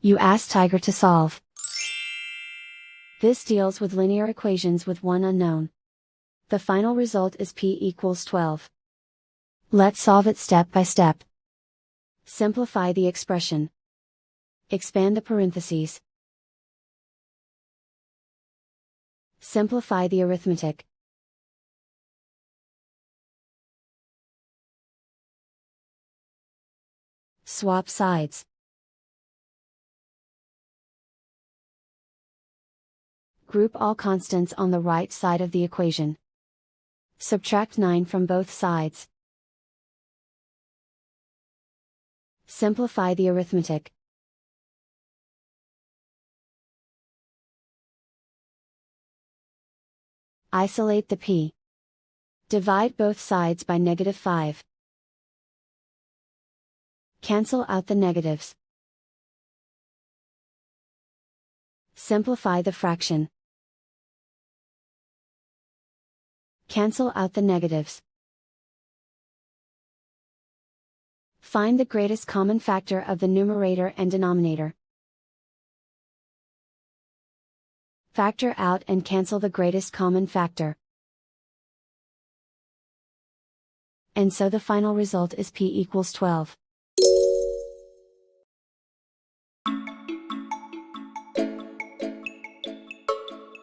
You ask Tiger to solve. This deals with linear equations with one unknown. The final result is p equals 12. Let's solve it step by step. Simplify the expression. Expand the parentheses. Simplify the arithmetic. Swap sides. Group all constants on the right side of the equation. Subtract 9 from both sides. Simplify the arithmetic. Isolate the p. Divide both sides by -5. Cancel out the negatives. Simplify the fraction. Cancel out the negatives. Find the greatest common factor of the numerator and denominator. Factor out and cancel the greatest common factor. And so the final result is p equals 12.